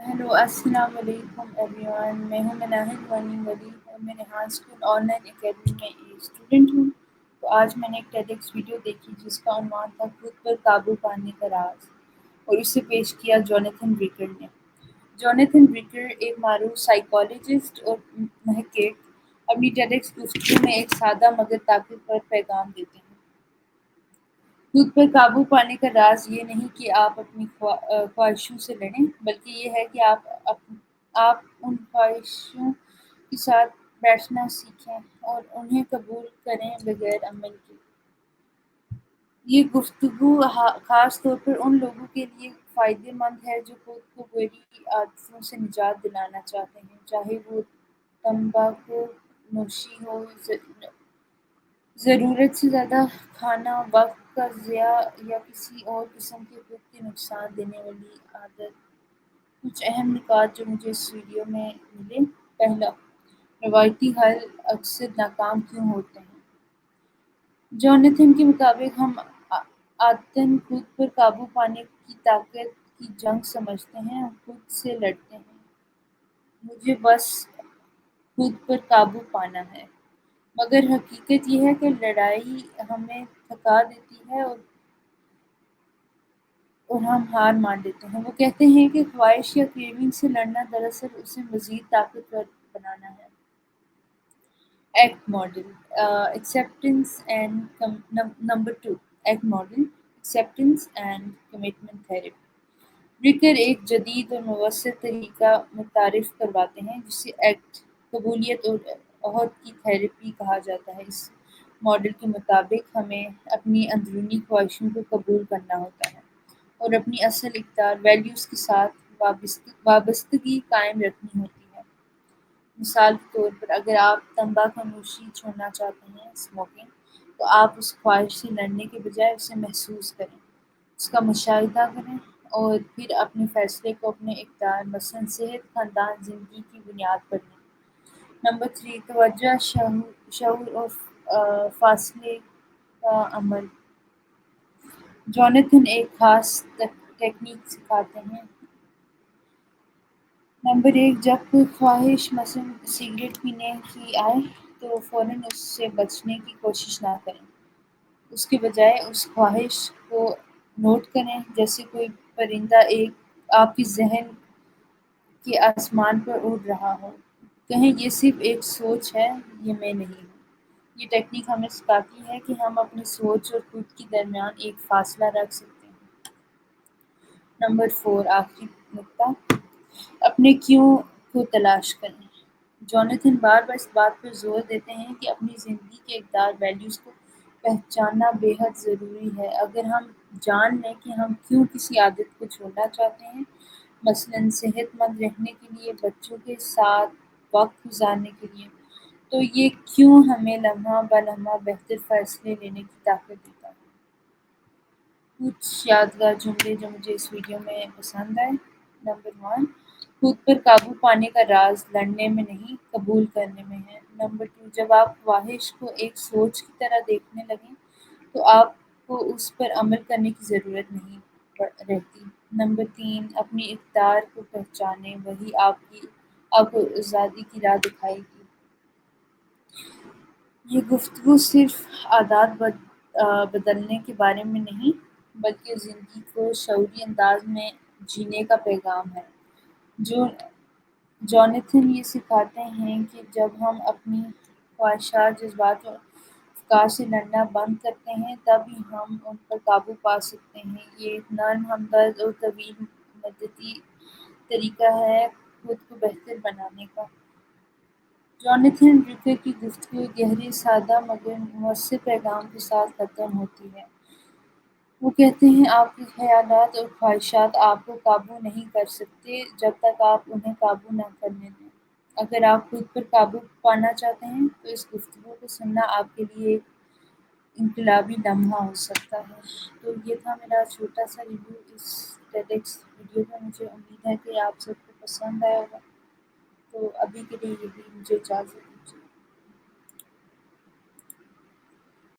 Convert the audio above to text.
Hello अस्सलाम वालेकुम everyone. मैं हूं मनाहिल वानी वली और मैं नेहाल स्कूल ऑनलाइन एकेडमी में एक स्टूडेंट हूं। तो आज मैंने एक टेडक्स वीडियो देखी जिसका उन्वान था खुद पर काबू पाने का राज, और इसे पेश किया जोनाथन विकर ने। जोनाथन विकर एक मारूफ साइकोलॉजिस्ट और महक्किक अपनी टेडक्स गुफ्तगू में एक सादा मगर ताकतवर पैगाम देते हैं। खुद पर काबू पाने का राज ये नहीं कि आप अपनी ख्वाहिशों से लड़ें, बल्कि ये है कि आप उन ख्वाहिशों के साथ बैठना सीखें और उन्हें कबूल करें बगैर अमल के। ये गुफ्तगू खास तौर पर उन लोगों के लिए फ़ायदेमंद है जो खुद को बुरी आदतों से निजात दिलाना चाहते हैं, चाहे वो तंबाकू नोशी हो, ज़रूरत से ज़्यादा खाना, वक़्त का ज़िया या किसी और किस्म की खुद को नुकसान देने वाली आदत। कुछ अहम निकात जो मुझे इस वीडियो में मिले। पहला, रवायती हल अक्सर नाकाम क्यों होते हैं? जोनाथन के मुताबिक हम आदतन खुद पर काबू पाने की ताकत की जंग समझते हैं और खुद से लड़ते हैं। मुझे बस खुद पर काबू पाना है। मगर हकीकत ये है कि लड़ाई हमें थका देती है और हम हार मान लेते हैं। वो कहते हैं कि ख्वाहिश या क्रेविंग से लड़ना दरअसल उसे मज़ीद ताकतवर बनाना है। ACT model acceptance and number 2 ACT model acceptance and commitment therapy. विकर एक जदीद और मुवस्सित तरीका मुतारिफ करवाते हैं जिसे एक्ट कबूलियत और अहद की थेरेपी कहा जाता है। इस मॉडल के मुताबिक हमें अपनी अंदरूनी ख्वाहिशों को कबूल करना होता है और अपनी असल इक़्तिदार वैल्यूज़ के साथ वाबस्तगी कायम रखनी होती है। मिसाल के तौर पर, अगर आप तंबाकू नोशी छोड़ना चाहते हैं, स्मोकिंग, तो आप उस ख्वाहिश से लड़ने के बजाय उसे महसूस करें, उसका मुशाहिदा करें और फिर अपने फ़ैसले को अपने इक़्तिदार मसलन सेहत, ख़ानदान, ज़िंदगी की बुनियाद पर लें। नंबर 3 तवज्जो, शऊर और फ़ासले का अमल। जोनाथन एक ख़ास टेक्निक सिखाते हैं। नंबर 1, जब कोई ख्वाहिश मसलन सिगरेट पीने की आए तो फ़ौरन उससे बचने की कोशिश ना करें। उसके बजाय उस ख्वाहिश को नोट करें जैसे कोई परिंदा एक आपके ज़हन के आसमान पर उड़ रहा हो। कहें, ये सिर्फ़ एक सोच है, ये मैं नहीं हूँ। ये टेक्निक हमें सिखाती है कि हम अपनी सोच और खुद के दरमियान एक फ़ासला रख सकते हैं। नंबर 4 आखिरी नुक्ता, अपने क्यों को तलाश करें। जोनाथन बार-बार इस बात पर ज़ोर देते हैं कि अपनी ज़िंदगी के इक़्तिदार वैल्यूज़ को पहचानना बेहद ज़रूरी है। अगर हम जान लें कि हम क्यों किसी आदत को छोड़ना चाहते हैं, मसलन सेहतमंद रहने के लिए, बच्चों के साथ वक़्त गुज़ारने के लिए, तो ये क्यों हमें लम्हा-ब-लम्हा बेहतर फ़ैसले लेने की ताकत देता है। कुछ यादगार जुमले जो मुझे इस वीडियो में पसंद आए। नंबर 1, खुद पर काबू पाने का राज लड़ने में नहीं, कबूल करने में है। नंबर 2, जब आप ख्वाहिश को एक सोच की तरह देखने लगें, तो आपको उस पर अमल करने की ज़रूरत नहीं रहती। नंबर 3, अपनी इक़्तिदार को पहचानें, वही आपको आज़ादी की राह दिखाएगी। ये गुफ्तगू सिर्फ बदलने के बारे में नहीं, बल्कि ज़िंदगी को शऊरी अंदाज में जीने का पैगाम है। जो जोनाथन ये सिखाते हैं कि जब हम अपनी ख्वाहिशात, जज्बात और अफ़कार से लड़ना बंद करते हैं, तब ही हम उन पर काबू पा सकते हैं। ये एक नर्म, हमदर्द और तवील मदती तरीका है खुद को बेहतर बनाने का। जोनाथन विकर की गुफ्तगू गहरे, सादा मगर मुअस्सिर पैगाम के साथ ख़त्म होती है। वो कहते हैं, आपके ख़यालात और ख्वाहिशात आपको काबू नहीं कर सकते जब तक आप उन्हें काबू न करने दें। अगर आप खुद पर काबू पाना चाहते हैं, तो इस गुफ्तगू को सुनना आपके लिए एक इनकलाबी लम्हा हो सकता है। तो ये था मेरा छोटा-सा रिव्यू इस टेडक्स वीडियो का। मुझे उम्मीद है कि आप सबको पसंद आया होगा। तो अभी के लिए यही मुझे इजाज़त।